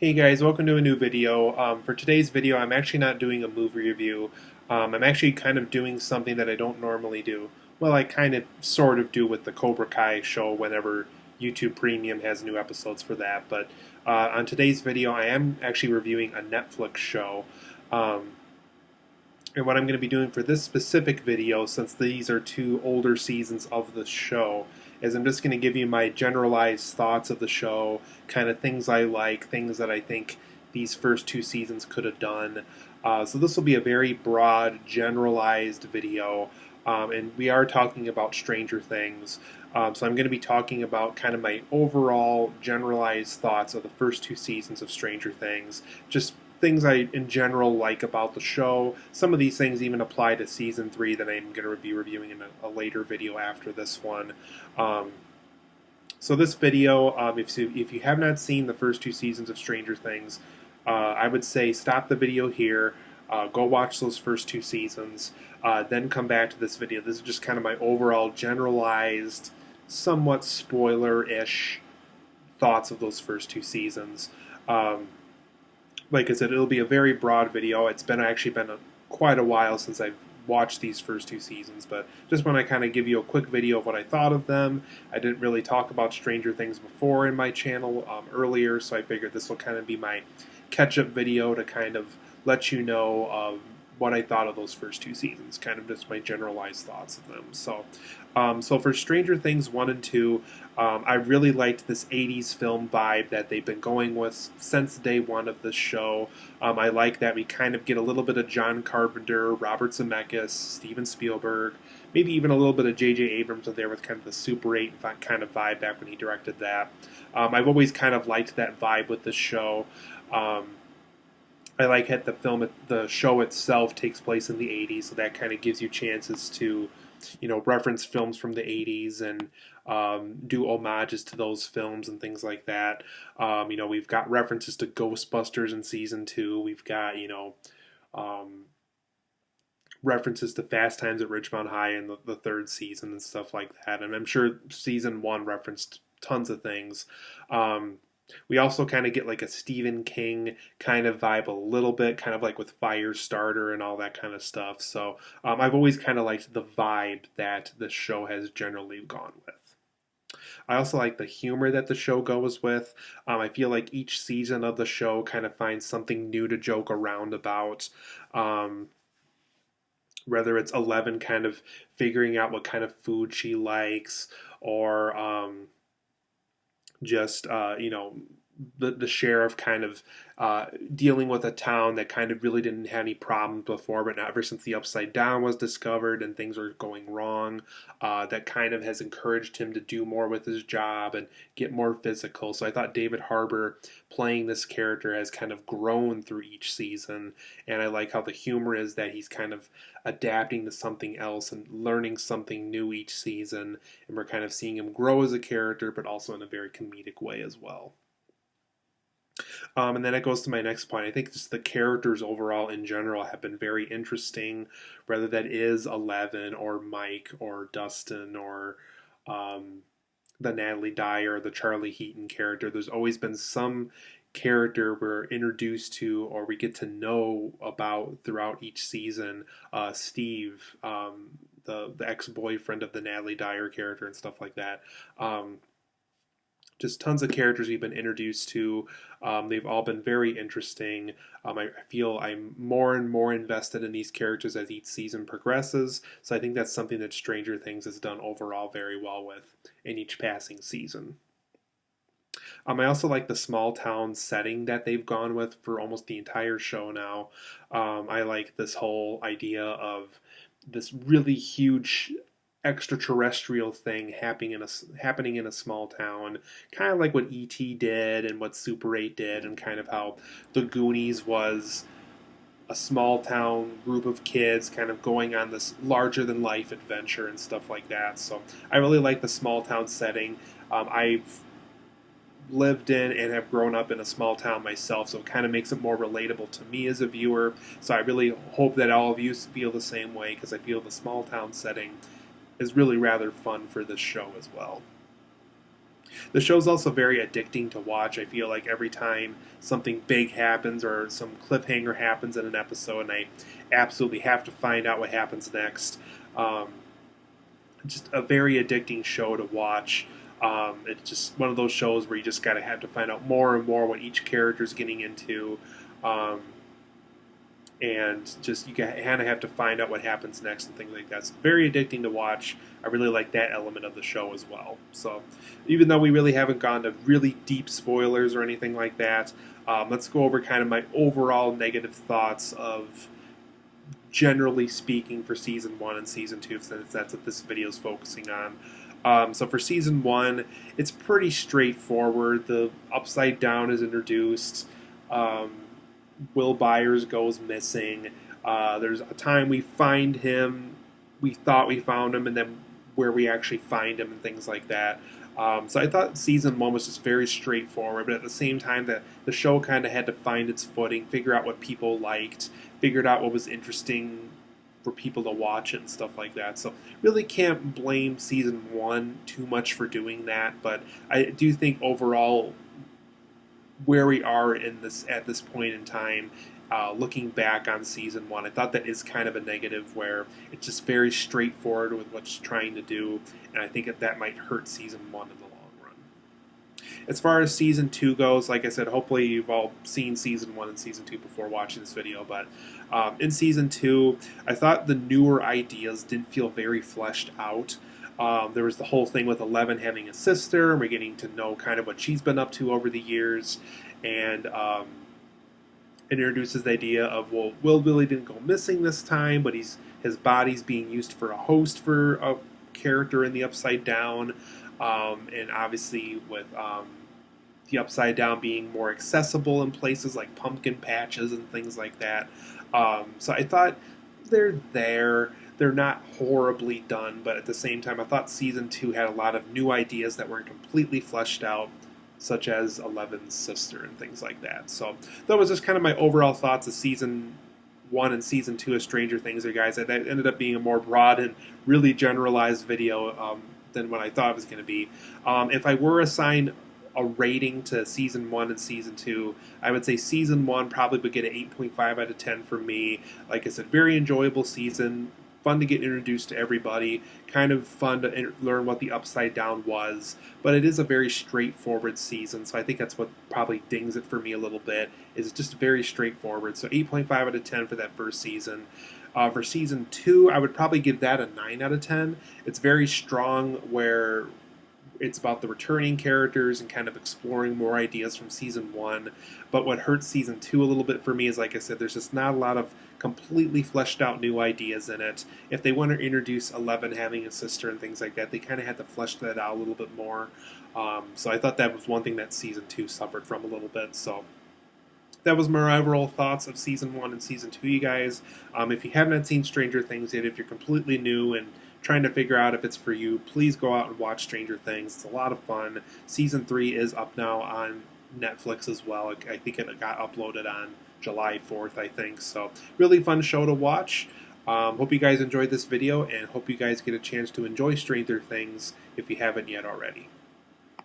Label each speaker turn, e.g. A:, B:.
A: Hey guys, welcome to a new video. For today's video, I'm actually not doing a movie review. I'm actually kind of doing something that I don't normally do. Well, I kind of sort of do with the Cobra Kai show whenever YouTube Premium has new episodes for that. But on today's video, I am actually reviewing a Netflix show. Um, and what I'm going to be doing for this specific video, since these are two older seasons of the show, is I'm just going to give you my generalized thoughts of the show, kind of things I like, things that I think these first two seasons could have done. So this will be a very broad, generalized video, and we are talking about Stranger Things. So I'm going to be talking about kind of my overall generalized thoughts of the first two seasons of Stranger Things, just things I in general like about the show. Some of these things even apply to season 3 that I'm going to be reviewing in a later video after this one. Um, so this video, if you have not seen the first two seasons of Stranger Things, I would say stop the video here, go watch those first two seasons, then come back to this video. This is just kind of my overall generalized, somewhat spoiler-ish thoughts of those first two seasons. Like I said, it'll be a very broad video. It's been actually been quite a while since I've watched these first two seasons, but just want to kind of give you a quick video of what I thought of them. I didn't really talk about Stranger Things before in my channel earlier, so I figured this will kind of be my catch-up video to kind of let you know what I thought of those first two seasons, kind of just my generalized thoughts of them. So for Stranger Things 1 and 2, I really liked this 80s film vibe that they've been going with since day one of this show. I like that we kind of get a little bit of John Carpenter, Robert Zemeckis, Steven Spielberg, maybe even a little bit of J.J. Abrams in there with kind of the Super 8 kind of vibe back when he directed that. I've always kind of liked that vibe with the show. I like that the show itself takes place in the 80s, so that kind of gives you chances to, reference films from the 80s and do homages to those films and things like that. We've got references to Ghostbusters in season 2. We've got, um, references to Fast Times at Ridgemont High in the third season and stuff like that. And I'm sure season 1 referenced tons of things. We also kind of get like a Stephen King kind of vibe a little bit, kind of like with Firestarter and all that kind of stuff. So I've always kind of liked the vibe that the show has generally gone with. I also like the humor that the show goes with. I feel like each season of the show kind of finds something new to joke around about. Um, Whether it's Eleven kind of figuring out what kind of food she likes, or just the sheriff kind of dealing with a town that kind of really didn't have any problems before, but now ever since the Upside Down was discovered and things are going wrong, that kind of has encouraged him to do more with his job and get more physical. So I thought David Harbour playing this character has kind of grown through each season, and I like how the humor is that he's kind of adapting to something else and learning something new each season, and we're kind of seeing him grow as a character, but also in a very comedic way as well. And then it goes to my next point. I think just the characters overall in general have been very interesting, whether that is Eleven or Mike or Dustin or the Natalie Dyer, the Charlie Heaton character. There's always been some character we're introduced to or we get to know about throughout each season. Steve, the ex-boyfriend of the Natalie Dyer character and stuff like that. Just tons of characters we've been introduced to. They've all been very interesting. I feel I'm more and more invested in these characters as each season progresses. So I think that's something that Stranger Things has done overall very well with in each passing season. I also like the small town setting that they've gone with for almost the entire show now. I like this whole idea of this really huge extraterrestrial thing happening in a small town, kind of like what E.T. did and what Super 8 did, and kind of how the Goonies was a small town group of kids kind of going on this larger than life adventure and stuff like that. So I really like the small town setting. I've lived in and have grown up in a small town myself, so it kind of makes it more relatable to me as a viewer. So I really hope that all of you feel the same way, because I feel the small town setting is really rather fun for this show as well. The show's also very addicting to watch. I feel like every time something big happens or some cliffhanger happens in an episode, and I absolutely have to find out what happens next. Um, just a very addicting show to watch. It's just one of those shows where you just gotta have to find out more and more what each character's getting into. Um, and just you kind of have to find out what happens next and things like that. It's very addicting to watch. I really like that element of the show as well. So even though we really haven't gone to really deep spoilers or anything like that, let's go over kind of my overall negative thoughts of, generally speaking, for season 1 and season 2, since that's what this video is focusing on. So for season 1, it's pretty straightforward. The Upside Down is introduced. Will Byers goes missing. There's a time we find him. We thought we found him, and then where we actually find him and things like that. So I thought season 1 was just very straightforward, but at the same time, the show kind of had to find its footing, figure out what people liked, figured out what was interesting for people to watch and stuff like that. So really can't blame season 1 too much for doing that, but I do think overall where we are in this at this point in time, looking back on season 1, I thought that is kind of a negative where it's just very straightforward with what's trying to do, and I think that might hurt season 1 in the long run. As far as season 2 goes, like I said, hopefully you've all seen season 1 and season 2 before watching this video, but in season 2, I thought the newer ideas didn't feel very fleshed out. There was the whole thing with Eleven having a sister, and we're getting to know kind of what she's been up to over the years, and it introduces the idea of, well, Will really didn't go missing this time, but his body's being used for a host for a character in the Upside Down, and obviously with the Upside Down being more accessible in places like pumpkin patches and things like that. So I thought they're there. They're not horribly done, but at the same time, I thought season 2 had a lot of new ideas that weren't completely fleshed out, such as Eleven's sister and things like that. So that was just kind of my overall thoughts of season 1 and season 2 of Stranger Things there, guys. That ended up being a more broad and really generalized video than what I thought it was going to be. If I were assigned a rating to season 1 and season 2, I would say season 1 probably would get an 8.5 out of 10 for me. Like I said, very enjoyable season. Fun to get introduced to everybody, kind of fun to learn what the Upside Down was, but it is a very straightforward season, so I think that's what probably dings it for me a little bit, is just very straightforward. So 8.5 out of 10 for that first season. For season 2, I would probably give that a 9 out of 10. It's very strong, where it's about the returning characters and kind of exploring more ideas from season 1. But what hurts season 2 a little bit for me is, like I said, there's just not a lot of completely fleshed out new ideas in it. If they want to introduce Eleven having a sister and things like that, they kind of had to flesh that out a little bit more. So I thought that was one thing that season 2 suffered from a little bit. So that was my overall thoughts of season 1 and season 2, you guys. If you haven't seen Stranger Things yet, if you're completely new and trying to figure out if it's for you, please go out and watch Stranger Things. It's a lot of fun. Season 3 is up now on Netflix as well. I think it got uploaded on July 4th, I think. So really fun show to watch. Hope you guys enjoyed this video, and hope you guys get a chance to enjoy Stranger Things if you haven't yet already.